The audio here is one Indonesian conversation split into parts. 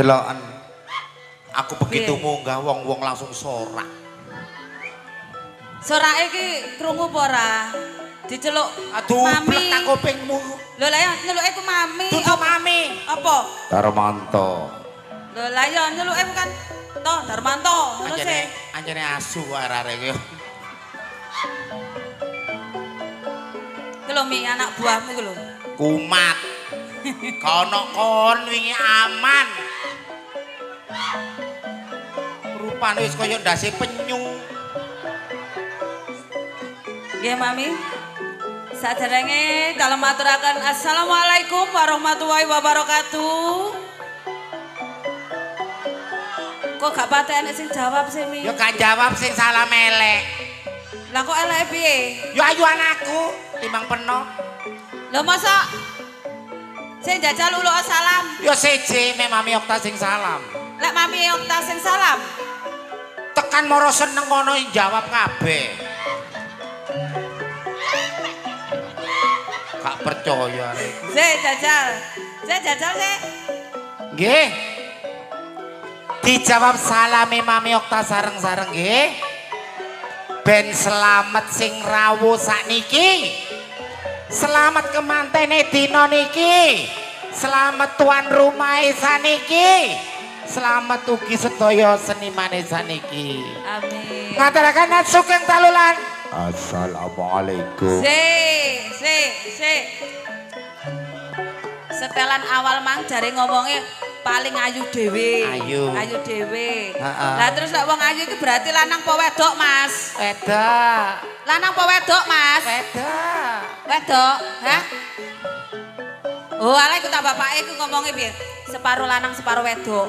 deloken. Aku begitu munggah wong-wong langsung sorak. Sorake iki krungu apa ora? Diceluk Aduh, Mami. blek tak kupingmu. Lho lah ya nyeluke ku Mami. Dudu Mami. Apa? Darmanto. Lho lah ya nyeluke kan toh Darmanto ngono sih. Anjene asu arek-arek iki. Ki lho Mi anak buahmu ki lho. Kumat. Kono kon wingi aman. Rupane wis kaya ndase penyu. Nggih Mami. Saderenge kula maturaken assalamualaikum warahmatullahi wabarakatuh. Kok gak paten sing jawab sih Mi? Ya gak jawab sing salah melek. Lah kok eleke piye? Ya ayu anakku timbang peno. Lho masa sing jajal ulo salam. Ya siji mek Mami Okta sing salam. Lek Mami Okta sing salam. Tekan moro seneng ngono jawab kabeh. Gak percaya arek. Jajal sih. Nggih. Dijawab salame Mami Okta sareng-sareng nggih. Ben selamat sing rawuh sakniki. Selamat kemantene dina niki. Selamat tuan rumahe saniki. Selamat ugi sedaya senimane saniki. Amin. Ngaturaken sugeng talulan. Assalamualaikum. Sik. Setelan awal mang jare ngomongnya paling ayu dhewe. Ayu dhewe. Lah terus nek wong ayu iki berarti lanang apa wedok, Mas? Wedok. Lanang apa wedok, Mas? Wedok. Wedok, hah? Oh, ala iku tak bapake iku ngomongnya piye? Separuh lanang, separuh wedok.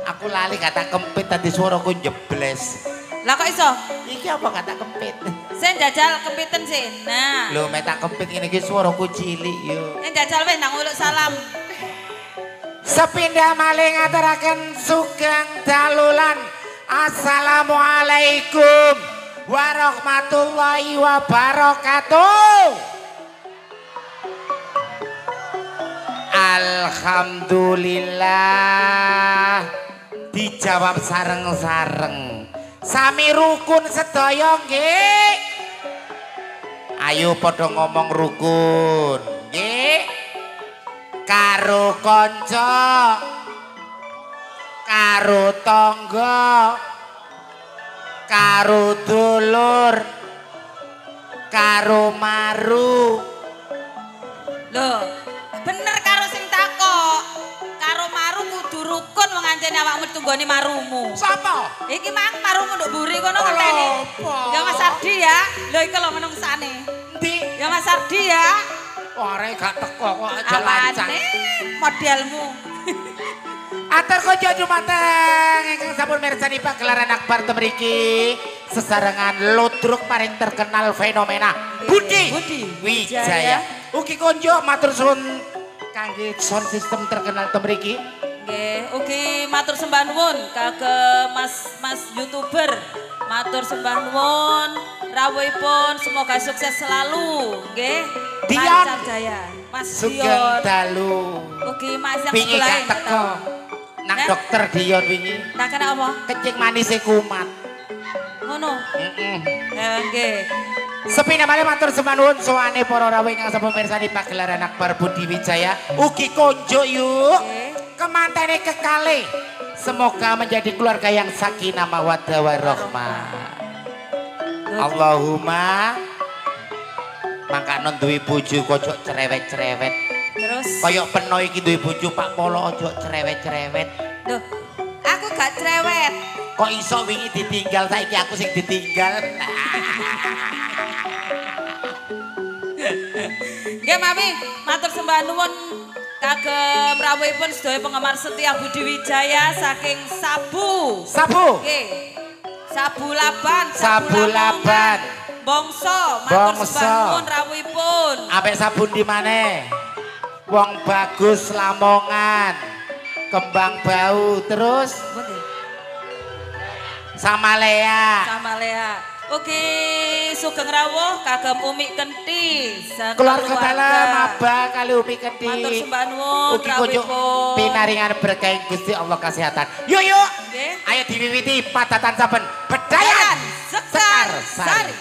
Aku lali kata kempit tadi suaraku jebles. Lah kok iso? Iki apa kata kempit? Sen jajal kempiten sih. Nah. Lho meta kempit ngene iki suaraku cilik yo. Sen jajal wis nang uluk salam. Sepindah malih ngaturaken sugeng dalulan. Assalamualaikum warahmatullahi wabarakatuh. Alhamdulillah. Dijawab sareng-sareng. Sami rukun sedaya nggih. Ayo padha ngomong rukun. Nggih. Karo kanca, karo tangga, karo dulur, karo maru. Loh, bener karo sing takok. Karo maru kudu rukun wong anjene awakmu ditunggoni marumu. Sapa? Iki mang marumu nduk mburi kono ngenteni. Ya Mas Ardi ya. Lho iki lho menungsane. Endi? Ya Mas Ardi ya. Arek gak teko kok aja lancang. Modelmu. Atur konco dumateng ingkang sampun mirsani pagelaran akbar temriki sesarengan ludruk paling terkenal fenomena Budi Wijaya. Ugi konco matur suwun kangge sound system terkenal temriki. Nggih, ugi matur sembah nuwun kagem Mas YouTuber. Matur sembah nuwun rawuhipun semoga sukses selalu, nggih. Dion Lancar jaya. Mas sugeng Dion. dalu. Ugi Mas yang Wingi sebelah gak teko. Nang dokter Dion wingi. Nah kena apa? Kencing manise kumat. Ngono. Nggih. Sepi namanya matur sembah nuwun sowane para rawuh ingkang sampun mirsani pagelaran akbar Budi Wijaya. Ugi konjo yuk. Kemantene kekale. Semoga menjadi keluarga yang sakinah mawaddah warahmah. Allahumma mangkane duwe bojo kok cerewet-cerewet. Terus Kaya peno iki duwe bojo Pak Polo ojo cerewet-cerewet. Duh, aku gak cerewet. Kok iso wingi ditinggal saiki aku sing ditinggal. Nggih Mami, matur sembah nuwun kagem rawuhipun sedaya penggemar setia Budi Wijaya saking Sabu. Sabu. Nggih. Sabu Laban, Sabu Laban. Bongso, matur sembah nuwun rawuhipun. Ambek sabun di mana? Wong Bagus Lamongan. Kembang Bau terus sama Lea. Sama Lea. Oke, Sugeng Rawuh kagem Umi Kenti. Keluarga dalam Abah kali Umi Kenti. Matur sembah nuwun Ugi kunjuk pinaringan berkah Gusti Allah kesehatan. Yuk yuk. Ayo diwiwiti padatan saben Bedayan Sekar Sari.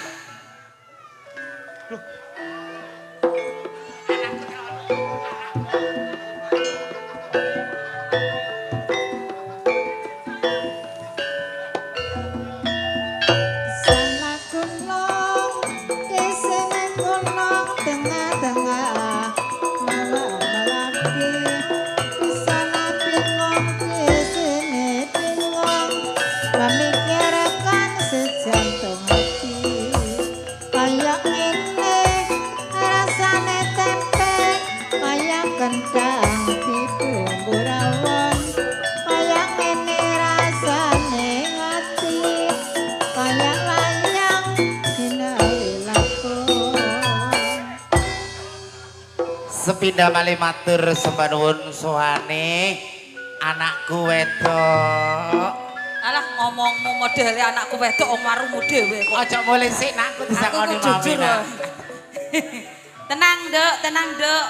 Sepindah malih matur sembah nuwun sowane anakku wedok. Alah ngomongmu modele anakku wedok omarumu dhewe kok. Aja mulih sik nakku disangoni mami. Tenang, Nduk, tenang, Nduk.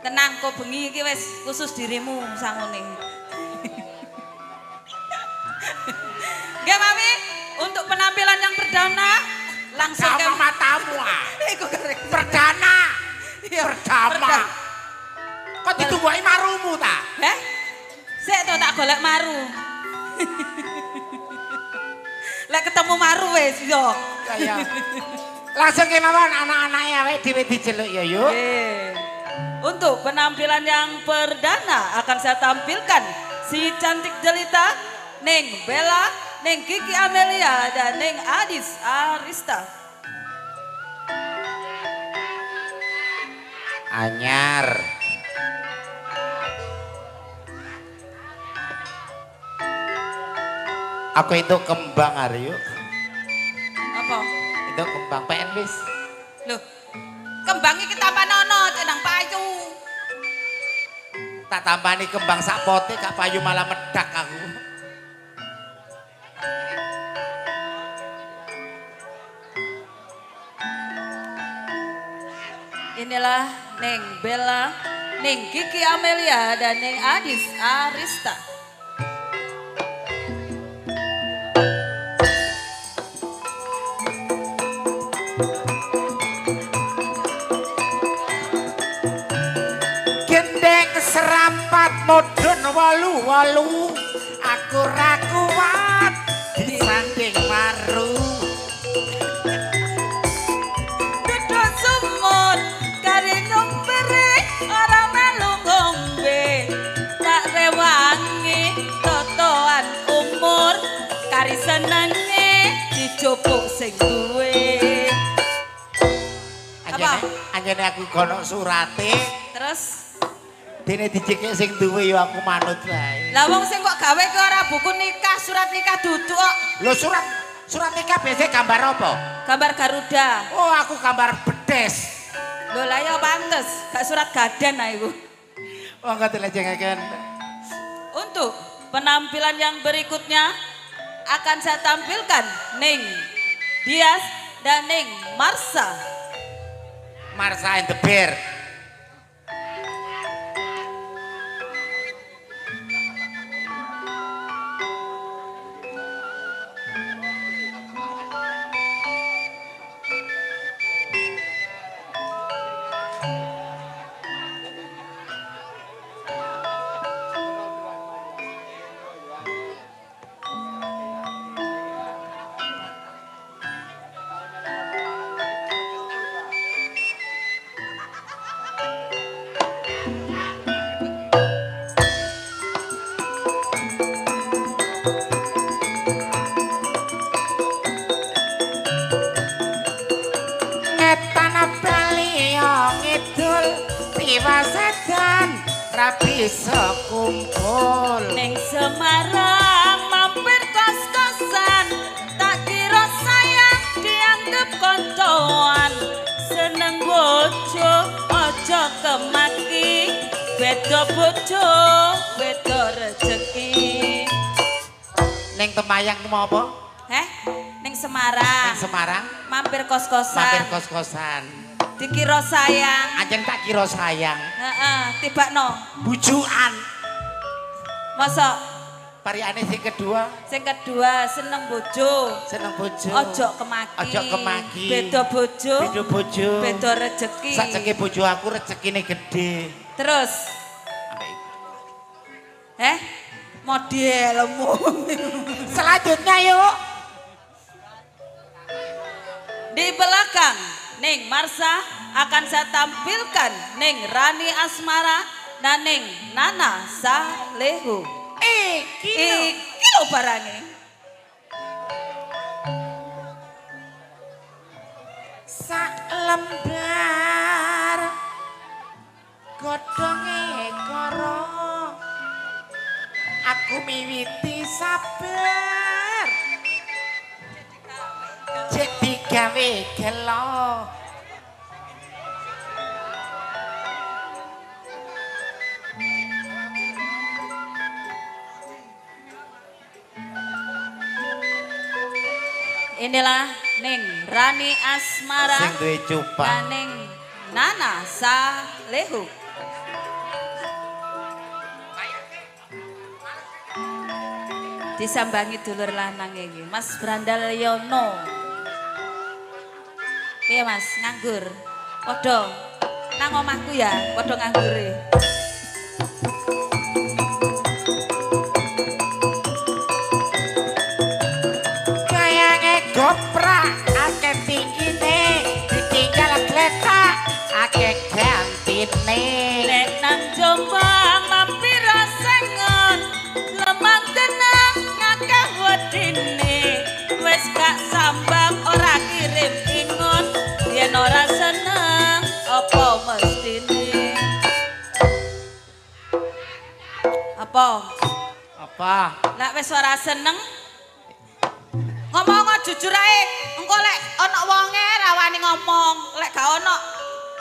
Tenang kok bengi iki wis khusus dirimu sangone. Nggih, Mami, untuk penampilan yang perdana langsung ke matamu ah. Perdana. Perdana. Kok ditungguki marumu ta? Heh? Sik to tak golek maru. Lek ketemu maru wis yo. Ya. Langsung kemawon anak-anake awake dhewe diceluk ya yuk. Untuk penampilan yang perdana akan saya tampilkan si cantik jelita Neng Bella, Neng Kiki Amelia dan Neng Adis Arista. Anyar. Aku itu kembang Aryo. Apa? Itu kembang PN wis. Loh, kembang iki tampanono cenang payu. Tak tambani kembang sak pote gak payu malah medak aku. Inilah Neng Bella, Neng Kiki Amelia dan Neng Adis Arista. Serapat modern walu-walu aku ra kuat disanding maru duduk sumur kari ngompere ora melu ngombe tak rewangi totoan umur kari senenge dijupuk sing duwe anjene aku gono surate terus dene dicekek sing duwe ya aku manut wae. Lah wong sing kok gawe ke ora buku nikah, surat nikah dudu kok. Lho surat nikah biasa gambar apa? Gambar Garuda. Oh, aku gambar bedes. Lho lah ya pantes, gak surat gadan ae iku. Wong kate lejengaken. Untuk penampilan yang berikutnya akan saya tampilkan Neng Dias dan Neng Marsha. Marsha and the Bear. Bisa kumpul Neng Semarang mampir kos-kosan tak kira saya dianggap koncoan seneng bojo ojo kemaki beda bojo beda rezeki Neng Temayang mau apa? Neng Neng Semarang. Neng Semarang. Mampir kos-kosan. Mampir kos-kosan. Dikira sayang. Anjen tak kira sayang. Heeh, tibakno. Bujukan. Masa Pariane sing kedua. Sing kedua seneng bojo. Seneng bojo. Ojo kemaki. Ojo kemaki. Beda bojo. Beda bojo. Beda rezeki. Sajenge bojo aku rezekine gede. Terus. Modelmu. Selanjutnya yuk. Di belakang Neng Marsha akan saya tampilkan Neng Rani Asmara dan Neng Nana Salehu. Iki lho barangnya. Sak lembar godhonge karo aku miwiti sabar jadi gawe gelo inilah Neng Rani Asmara sing duwe cupa dan Neng Nana Salehu. Disambangi dulur lanang iki Mas Brandal Yono. Piye Mas, nganggur? Padha nang omahku ya, padha nganggure. kayange goprak akeh tingine ditinggal gletak akeh gantine Nek nang Jombang mampir sengon lemang tenang ngakeh wedine wis gak sambang ora kirim ingon yen ora seneng apa mestine apa lek wis ora seneng ngomong jujur ae engko lek ana wonge rawani ngomong lek gak ono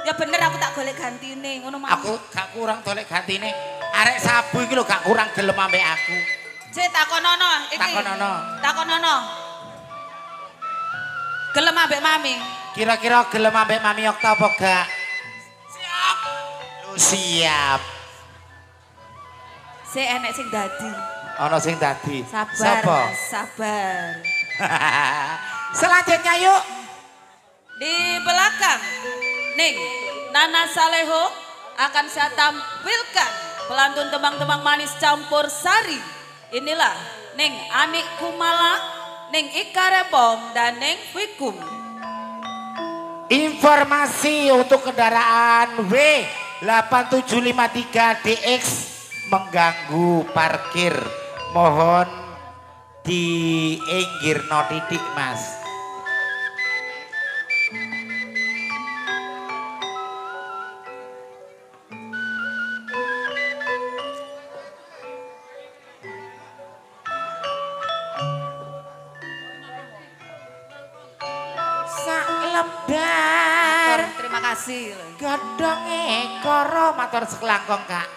ya bener aku tak golek gantine ngono mau. aku gak kurang golek gantine arek sabu iki lho gak kurang gelem ambek aku Cek takonono iki. Takonono. Gelem ambek mami. Kira-kira gelem ambek mami Okta apa gak? Siap. Lu siap. Sik enek sing dadi. Ana sing dadi. Sabar, Sapa? Mas, sabar. Selanjutnya yuk. Di belakang Ning Nana Saleho akan saya tampilkan pelantun tembang-tembang manis campur sari. Inilah Ning Anik Kumala, Ning Ika Repong dan Ning Wikum. Informasi untuk kendaraan W8753DX mengganggu parkir. Mohon dienggirno titik Mas. Sak lembar. Terima kasih. Godhonge karo matur sekelangkong Kak.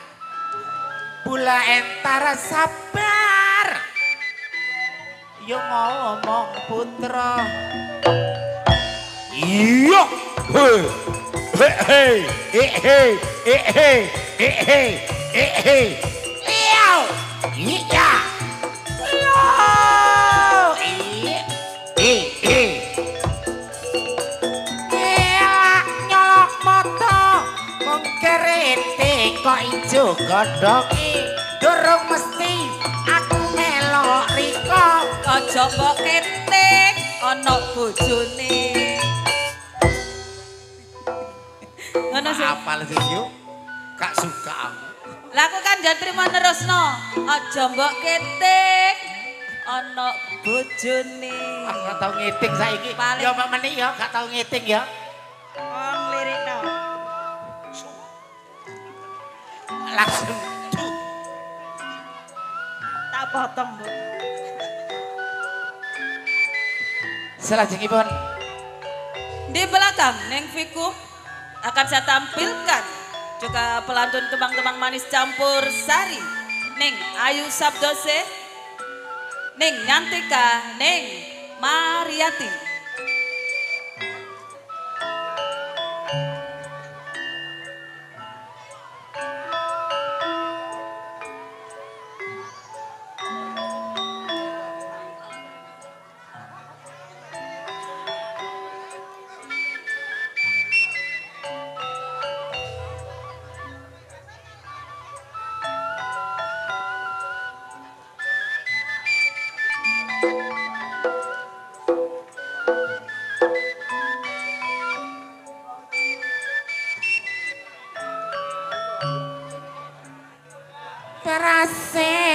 Bula entara sabar. Yo ngomong putra. Iya. Hei. Liau. Iya. Liau. Nyolok moto mengkerete kok ijo godhonge durung mesti aku melok riko Aja mbok ketik ana bojone. Ngono sih. apal sih yuk gak suka aku Lah aku kan jan trimo nerusno. Aja mbok ketik ana bojone. aku gak tau ngiting saiki Paling- ya mak menik ya gak tau ngiting ya Wong lirikno. langsung tuh Tak potong, Bu. selanjutnya Di belakang Neng Vikum akan saya tampilkan juga pelantun tembang-tembang manis campur sari. Neng Ayu Sabdose, Neng Nyantika, Neng Mari Mariati.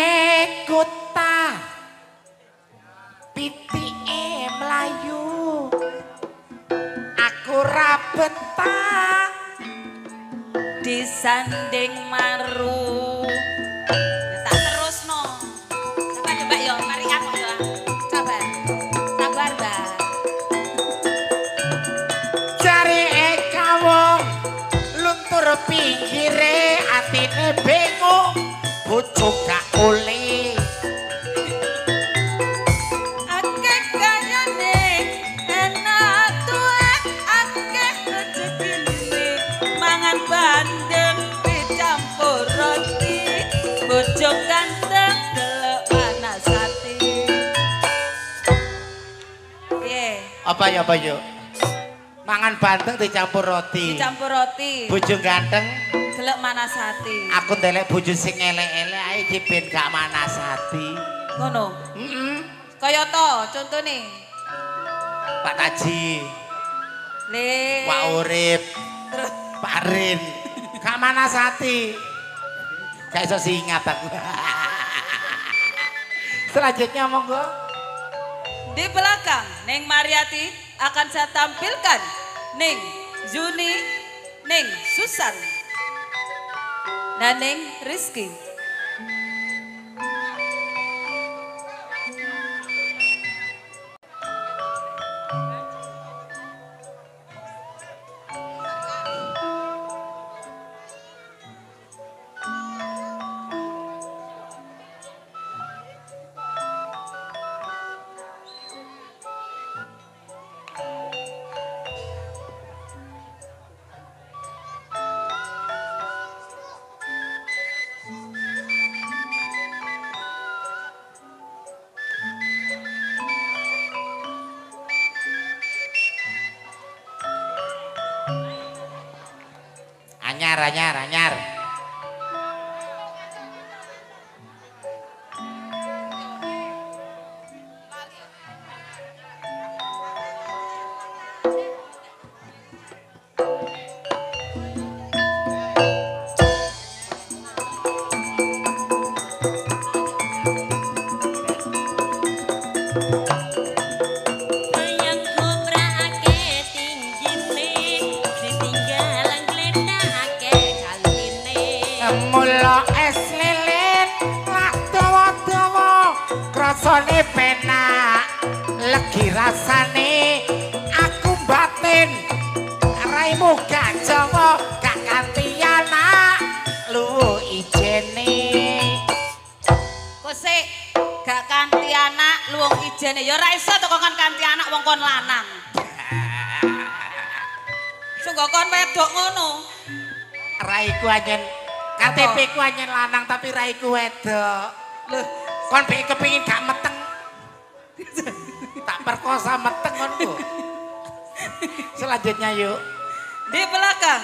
Prasekuta pitike mlayu aku ra betah disanding maru. Tak terusno. Coba yo mari aku yo. Sabar. Sabar, Mbak. cari kawong luntur pinggire atine bengok bojo gak oleh Akeh kayane enak tuwe akeh rezekine mangan bandeng dicampur roti bojo ganteng delok panas ati. Piye? apa ya mangan bandeng dicampur roti Dicampur roti. bojo ganteng Delok manas ati. aku ndelek bojo sing elek-elek ae iki ben gak manas ati. Ngono. Heeh. Kaya to contone. Pak Taji, Le. Pak Urip, Terus Pak Rin. Gak manas ati. Gak iso singat aku. Selanjutnya monggo. di belakang Neng Mariati akan saya tampilkan Neng Juni, Neng Susan, dan Neng Rizky. Anyar. Yang kubrake tinggine ditinggalan glendake kaline. Mula es lilin lak dawa-dawa rasane penak legi rasane aku batin raimu gak Jawa gak kanthi anak lu ijene Kosek gak kanti anak luwung ijene ya ora iso to kon kanti anak wong kon lanang. Sungguh kon wedok ngono. raiku anyen KTP ku anyen lanang tapi raiku wedok Loh, kon be kepengin gak meteng tak perkosa meteng konku. Selanjutnya yuk. di belakang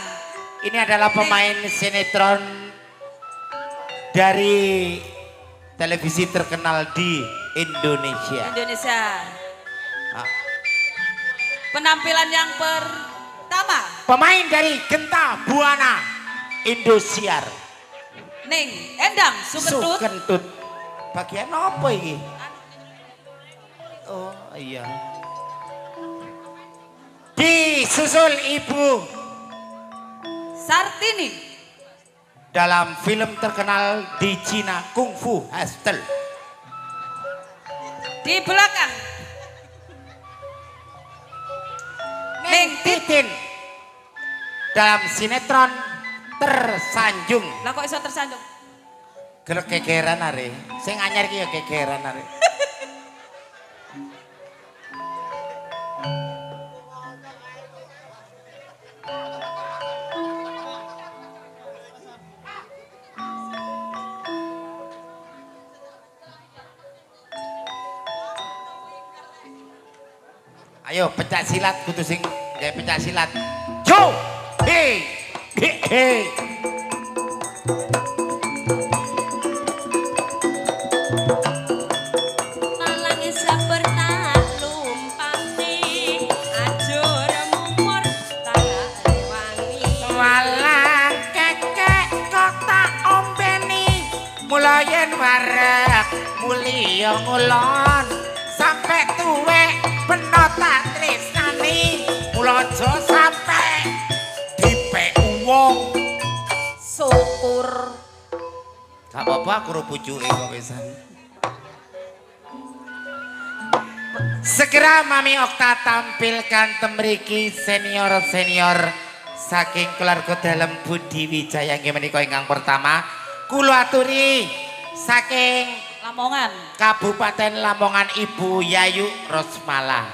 Ini adalah pemain sinetron dari televisi terkenal di Indonesia. Indonesia. Ah, Penampilan yang pertama pemain dari Genta Buana Indosiar. Ning Endang Sukentut. Sukentut. Bagian apa ini? Oh iya. Disusul Ibu Sartini. dalam film terkenal di Cina Kung Fu Hustle. Di belakang Neng Titin dalam sinetron Tersanjung. lah kok iso tersanjung. Gelek gegeran are. Sing anyar ki ya gegeran are. Ayo pencak silat kudu sing gawe pencak silat. Yo! Hei! Hei! Malange sabar tak lumpane ajur mumur tak rewangi Walang kekek kok tak ombeni mula yen wareg mulya ngulon sampe tuwek bena tak tresnani mula aja sampe dipek wong Syukur. gak apa-apa aku ro pucuke kok pisan. Segera Mami Okta tampilkan temriki senior-senior saking keluarga dalam Budi Wijaya nggih menika ingkang pertama kula aturi saking Lamongan. Kabupaten Lamongan Ibu Yayu Rosmala.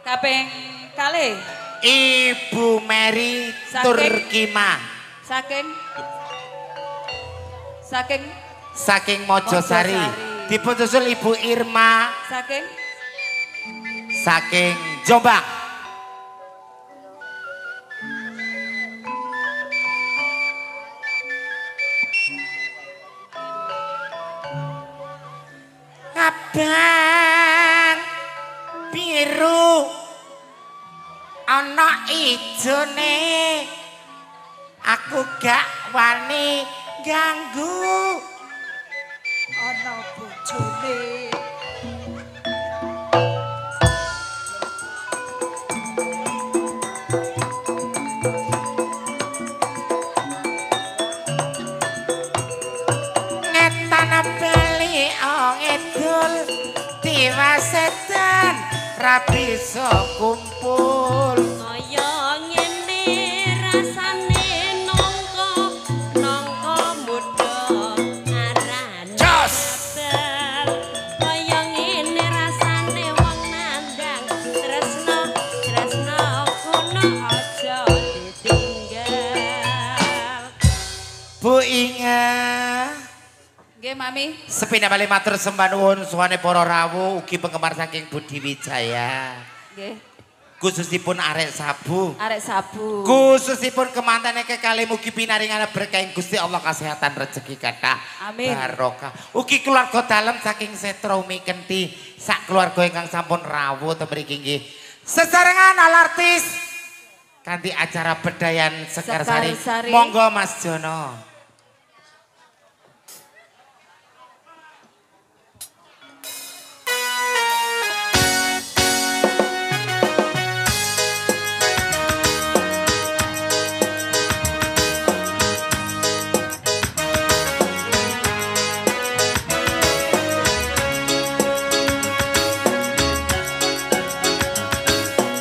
Kaping kalih Ibu Mary Saking- Turkima saking saking Mojosari. Mojosari. Dipun susul Ibu Irma saking saking Jombang. Abang biru ana ijone aku gak wani ganggu ana bojone. ngetan beli ngedul diwasetan rabi so kumpul kaya ngene rasane nongko muda arane jos kaya ngene rasane wong nandang tresno kono aja ditinggal Bu Inga Nggih Mami. sepindah bali matur sembah nuwun suwane para rawuh ugi penggemar saking Budi Wijaya Nggih. khususipun arek sabu Arek sabu. khususipun kemantane kekalih mugi pinaringan berkah Gusti Allah kesehatan rezeki kathah Amin. barokah ugi keluarga dalem saking Setra Umi Kenti sak keluarga ingkang sampun rawuh ten mriki nggih sesarengan alartis kanthi acara bedayan Sekarsari Sekarsari. monggo Mas Jono.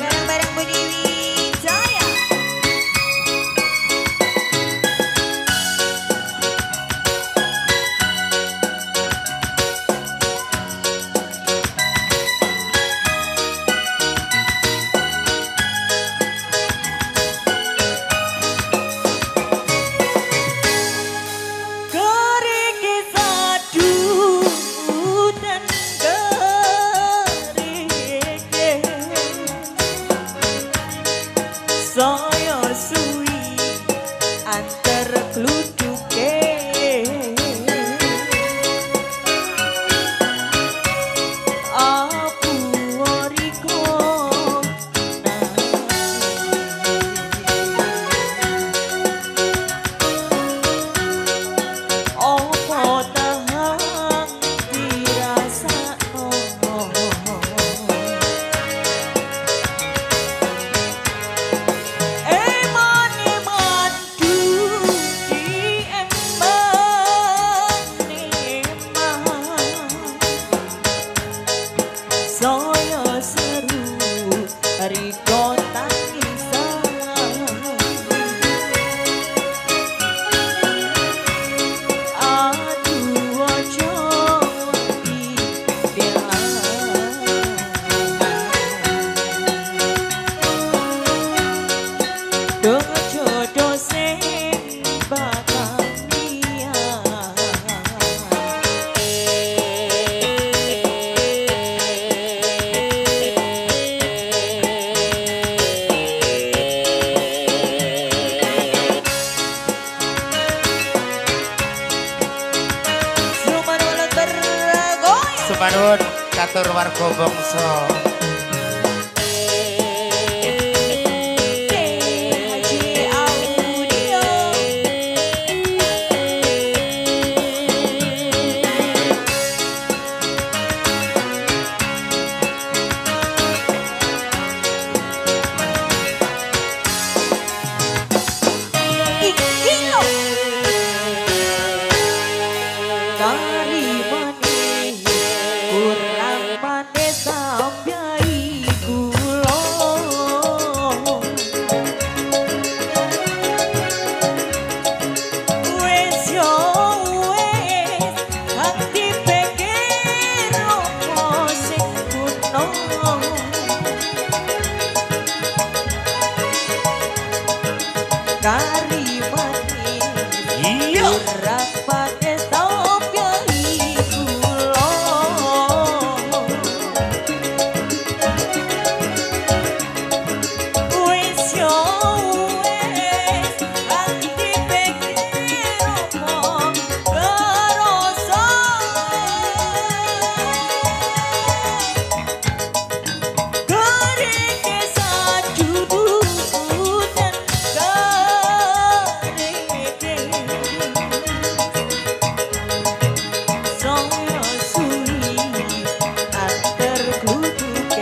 Bareng-bareng Budi Wijaya. Saya suwi antar kluduke apu wariko opo tahan dirasakno Eman dudi eman saya seru riko tangisan aduh ojo jodoh sing bakal niat matur warga bangsa.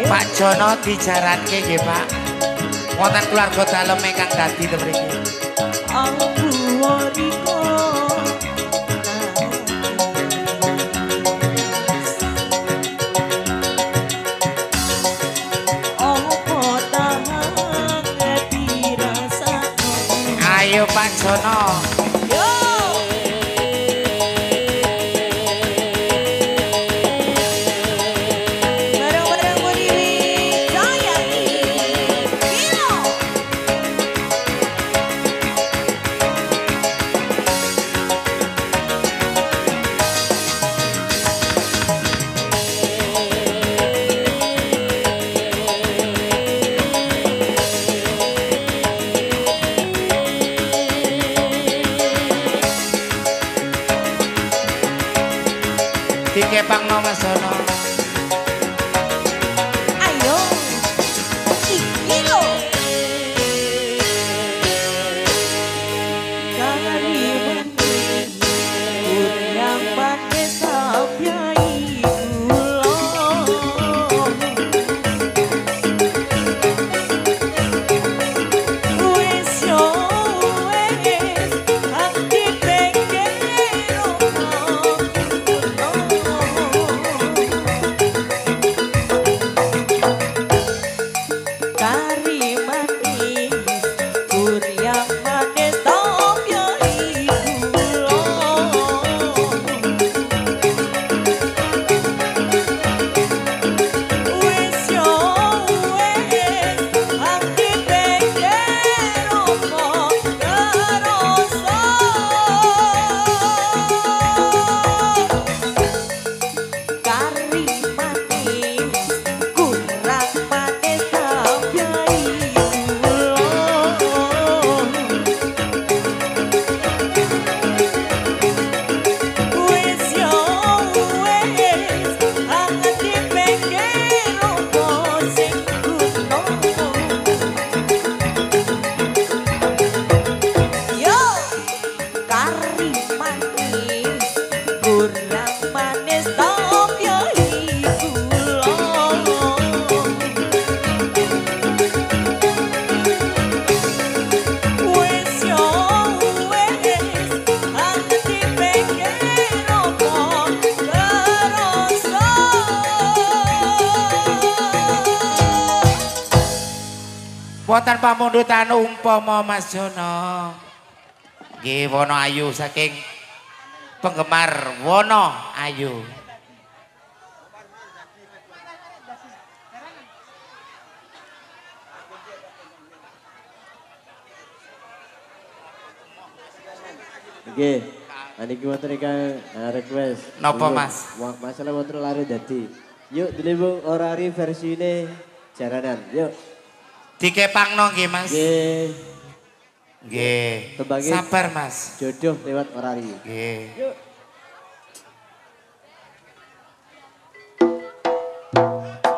Pak Jono dijaranke nggih Pak. Wonten keluarga dalem ingkang dadi to mriki. Ayo Pak Jono. Dikepangno Mas Jono. Ayo, iki lho. Dari yang pakai sapiai Wonten pamundutan umpama Mas Jono. Nggih Wono Ayu saking penggemar Wono Ayu. Nggih. Niki wonten ingkang request. Napa Mas? Masalah wonten lari dadi. Yuk dilebung orari versine jaranan. Yuk. Dikepangno nggih Mas. Nggih. Nggih. Sabar Mas. Jodoh lewat orari. Nggih. Yuk.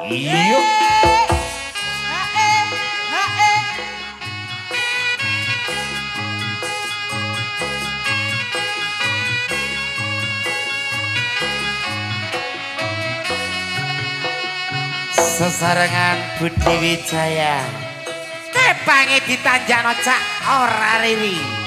Iya. Sesarengan Budi Wijaya kepange ditanjakno cak ora riri.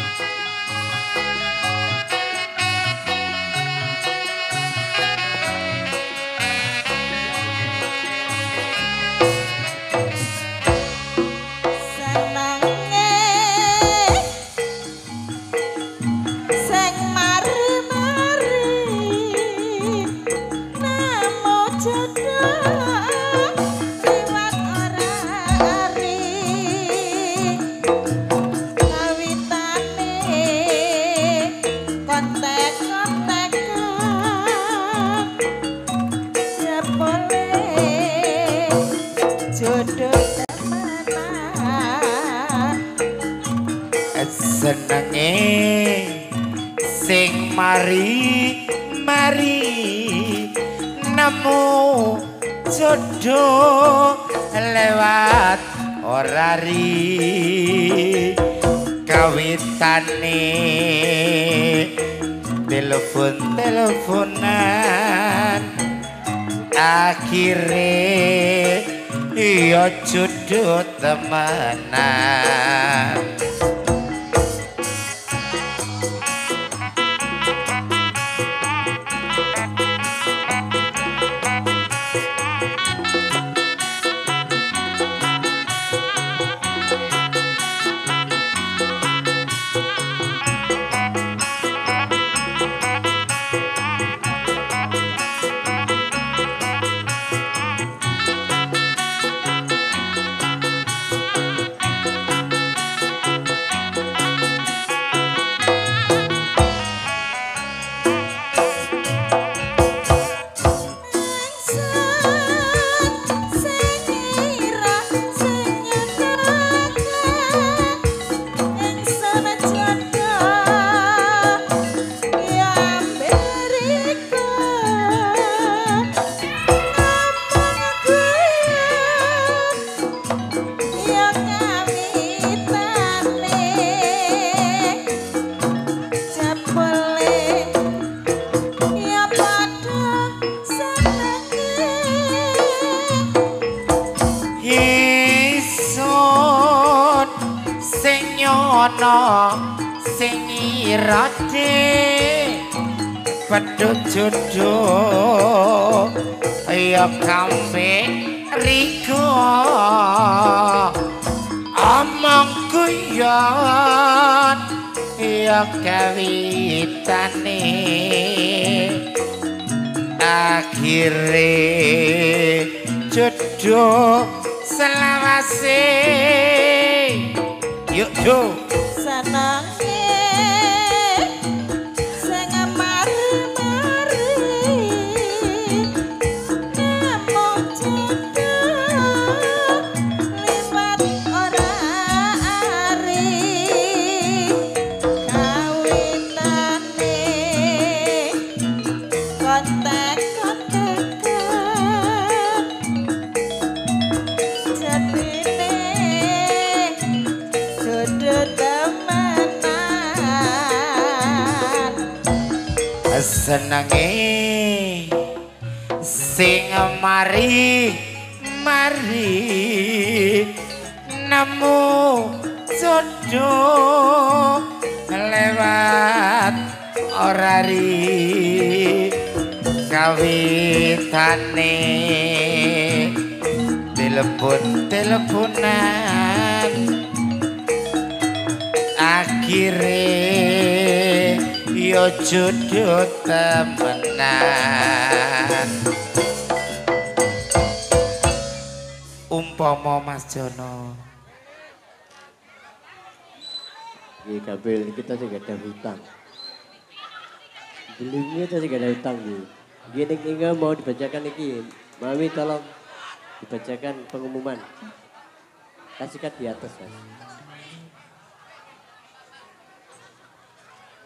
Senenge sing mari nemu jodoh lewat orari kawitane teleponan akhire iya jodoh temenan. Sing irate padha jodoh ya kambe riko omong guyon ya kawitane akhire jodoh selawase. Yuk yo senange sing mari-mari nemu jodoh liwat ora ari kawitane kontek-kontekan jatine jodoh temenan. senenge sing mari nemu jodoh lewat orari kawitane teleponan akhire yo jodoh temenan. Umpama Mas Jono Iya kabel kita juga ada hutang. Belumnya kita juga ada hutang nih. Gini Inga mau dibacakan iki. Mami tolong dibacakan pengumuman. Kasihkan di atas Mas.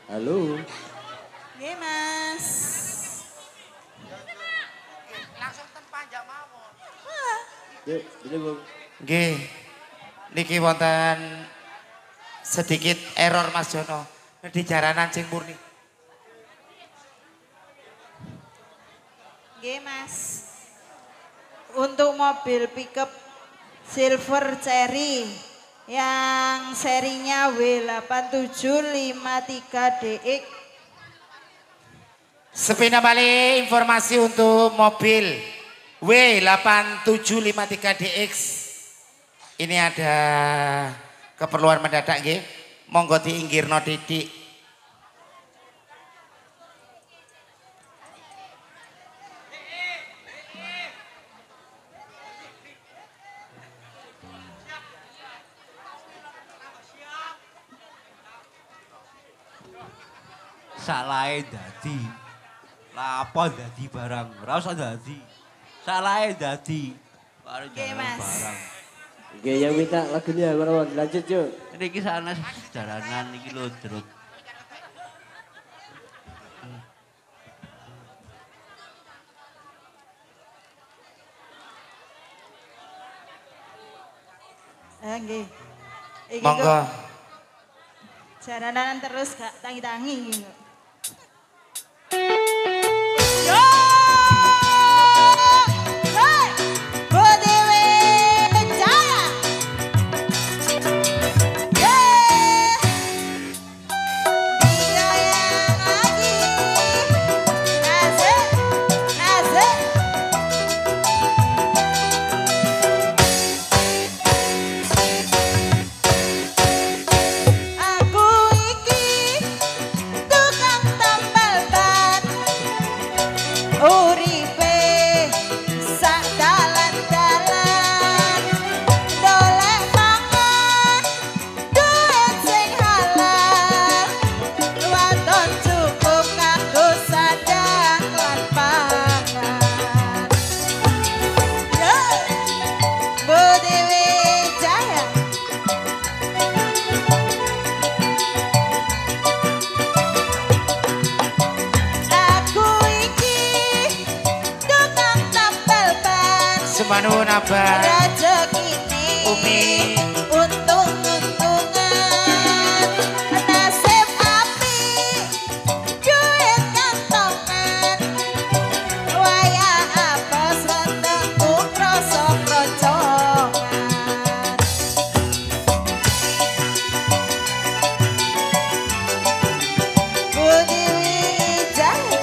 Halo. Nggih Mas. Langsung ten panjang mawon. Yuk, ini Bung. Nggih. Niki wonten sedikit error Mas Jono di jaranan sing murni. Nggih, Mas. Untuk mobil pickup Silver Cherry yang serinya W8753DX. Sepina balik informasi untuk mobil W8753DX. Ini ada keperluan mendadak nggih. Monggo diinggirno titik. Salahe dadi. Lapo dadi barang, ora usah dadi. Salahe dadi. Karo jalan Mas. barang. Oke, yang minta lagunya Marwan. Lanjut yuk. Niki sanes jalanan iki lho, Druk. Nggih. Iki Monggo. kok jaranan terus gak tangi-tangi. Yo! Hei! Bodewe Jaya! Yeay! Dia yang lagi. Asik! Asik! Aku iki tukang tambal ban, uripe sak dalan-dalan, dolek mangan duit sing halal, waton cukup kanggo sandang lan pangan. Yo, Bodewe Jaya. Aku iki tukang tambal ban, Semanun abang. rezekine Umi. untung-untungan, nasib apik, duit kantongan, wayah apes wetengku krasa krocongan. Budi Wijaya.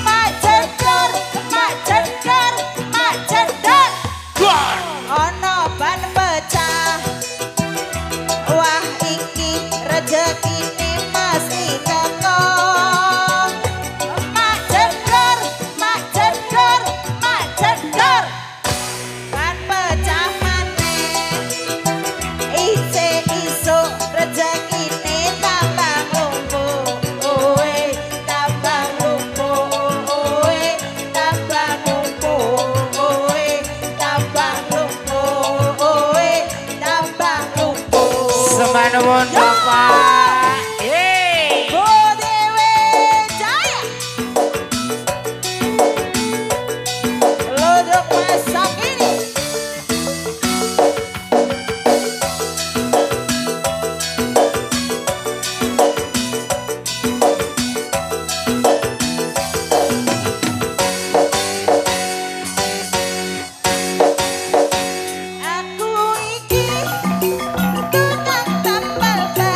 Mak cedor, mak cedor, mak cedor. Ono ban pecah. Wah iki rezekine mesti teko. Mak cedor, mak cedor, mak cedor. Ban pecah maneh. Isuk rezekine tambah lumpuh. Oe, tambah lumpuh. Oe, tambah lumpuh. Oe, tambah lumpuh. Oe, tambah lumpuh. Semanun Bapak. Yeay. Bodewe Jaya. Lodok masak ini. Aku iki tukang tambal ban.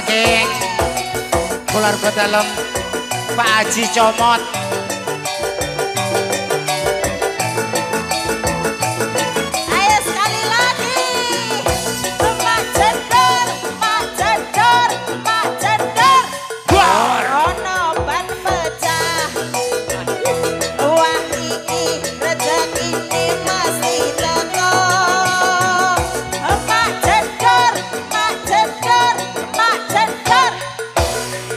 saking keluarga dalam Pak Haji Comot. Ayo sekali lagi. Mak Cendor, Mak Cendor, Mak Cendor. Ono ban pecah. Wah iki rezekine masih teko. Mak Cendor, Mak Cendor, Mak Cendor.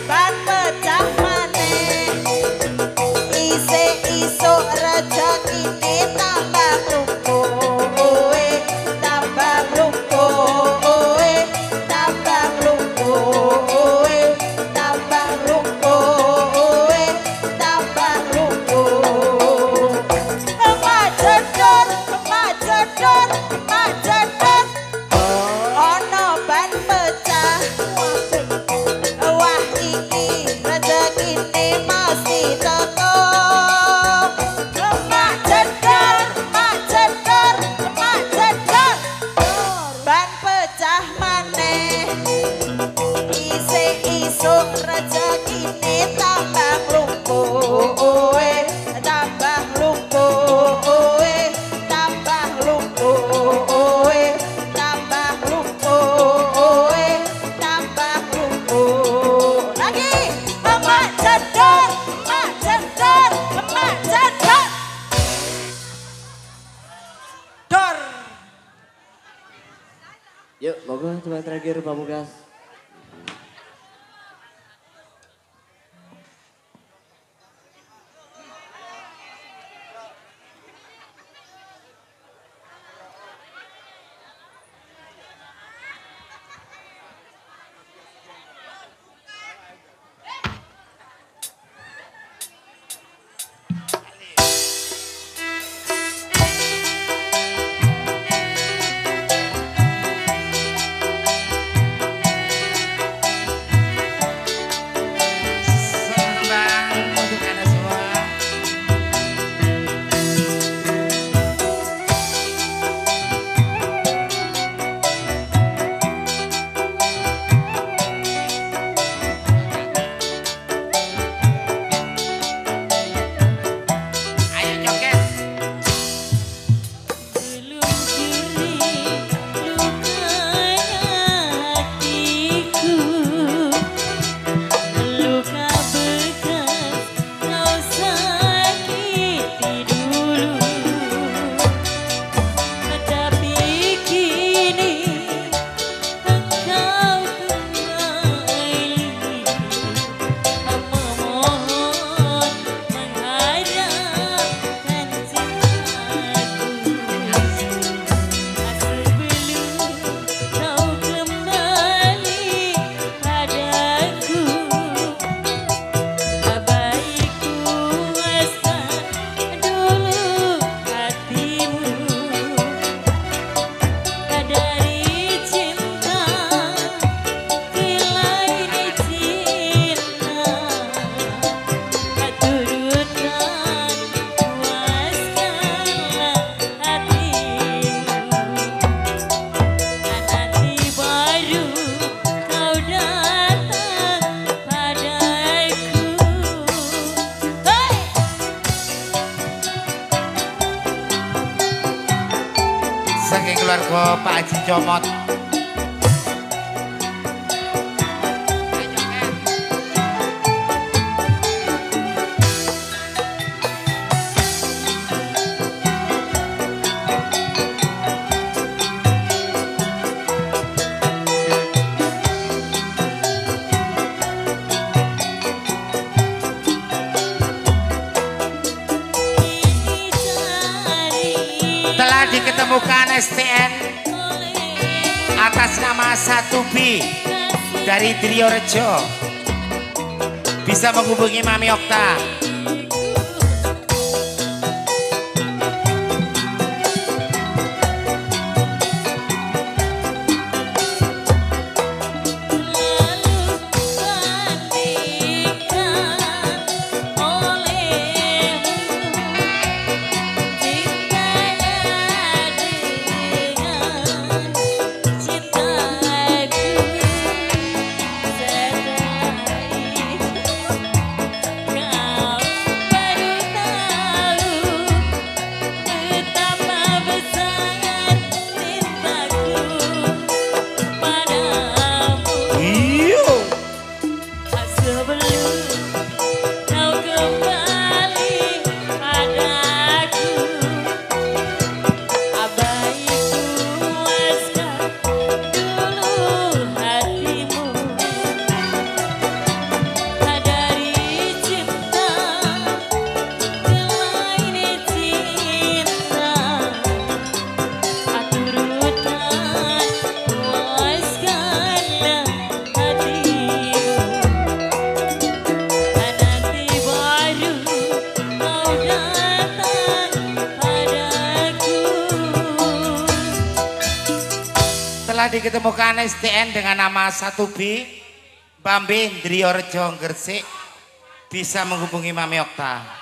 Ban pecah maneh. Isuk rezekine tambah lukoe, tambah lukoe, tambah lukoe, tambah lukoe, tambah lukoe. Mak Cendor, Mak Cendor, Mak Cendor. Ono ban pecah. Wah iki rezekine masih teko. Mak Cendor, Mak Cendor, Mak Cendor. Ban pecah maneh. Isuk rezekine tambah lukoe, tambah lukoe, tambah lukoe, tambah lukoe, tambah lukoe. Lagi, Mak Cendor, Mak Cendor, Mak Cendor. Dor. Yuk, monggo teman terakhir Pamungkas. Selamat untuk Anda semua. Ayo joget. Belum kering lukanya hatiku, luka bekas kau sakiti dulu, tapi kini engkau kembali, memohon mengharapkan cintaku. Sebelum kau kembali padaku, baikku puaskan dulu hatimu dari cinta, nilai cinta, turutkan puaskanlah hatimu. Nanti baru kau datang padaku. Hey! Saking keluarga Pak Haji Comot. Ini cari Telah diketemukan STN atas nama 1B dari Trio Rejo. Bisa menghubungi Mami Okta. Cintaku Bisa diketemukan STN dengan nama 1B Bambe Indriyorejo Gresik. Bisa menghubungi Mami Okta.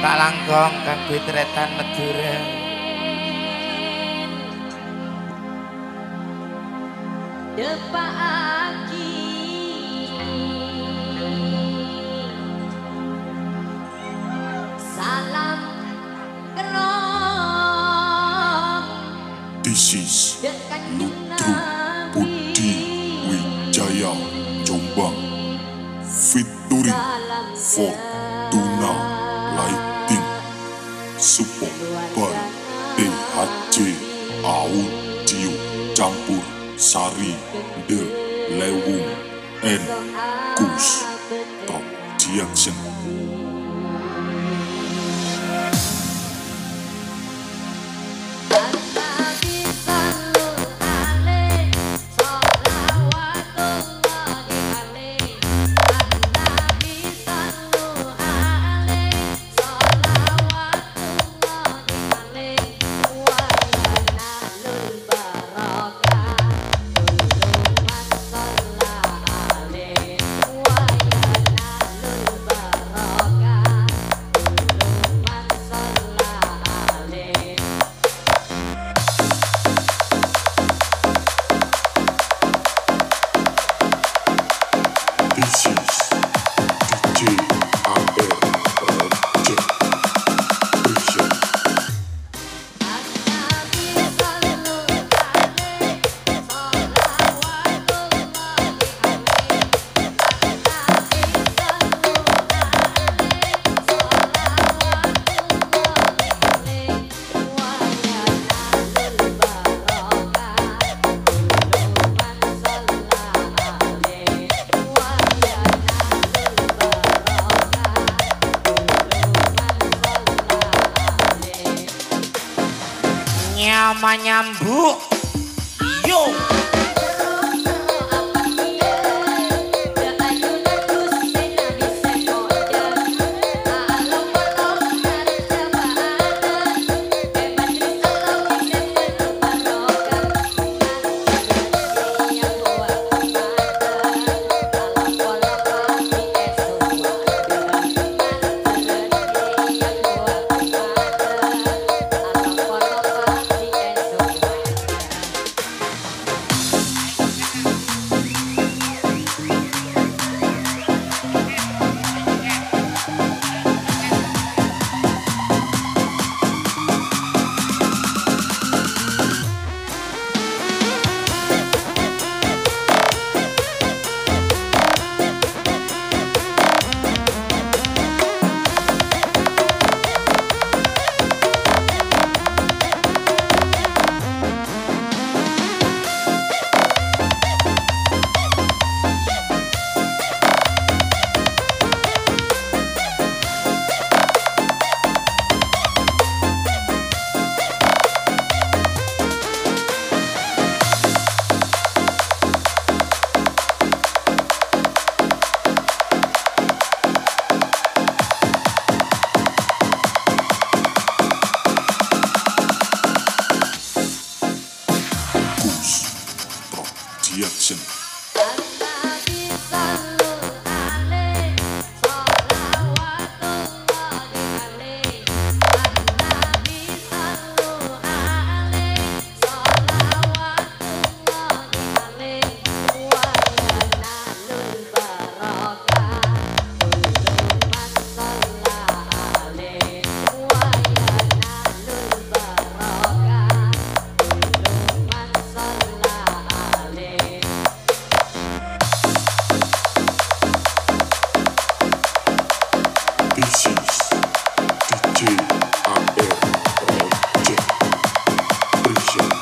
Tak langkong kang tretan Madura. Depaki salam kerong. This is Ludruk Budi Wijaya Jombang featuring Fortuna Lighting support by THJ Audio Campur Sari The Lewung and Gus Production. This is DJ AR Project Present. Nyama nyambuk. Yo. Jackson. This is DJ AR Project Present.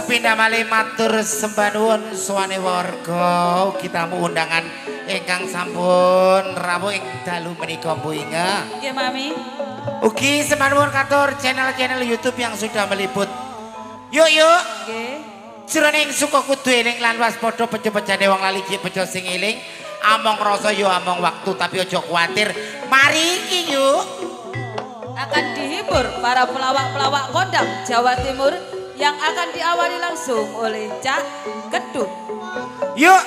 Sepindah malih matur sembah nuwun suwane warga ugi tamu undangan ingkang sampun rawuh ing dalu menika Bu Inge. Nggih Mami. Ugi sembah nuwun katur channel-channel YouTube yang sudah meliput. Yuk. Nggih. Jroning suka kudu eling lan waspada bejo-bejane wong lali iki bejo sing eling. Among rasa yo among waktu tapi aja kuwatir. Mari iki yuk. Akan dihibur para pelawak-pelawak kondang Jawa Timur yang akan diawali langsung oleh Cak Gedut. Yuk,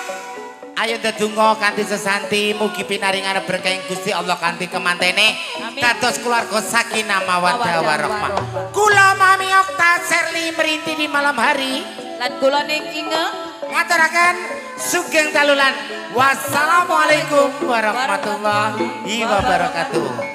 ayo ndedonga kanthi sesanti mugi pinaringan berkah Gusti Allah kanthi kemantene kados keluarga sakinah mawaddah warahmah. Kula Mami Okta Sherly merinti di malam hari Lan kula ning Inge ngaturaken sugeng dalulan. Wassalamualaikum warahmatullahi wabarakatuh.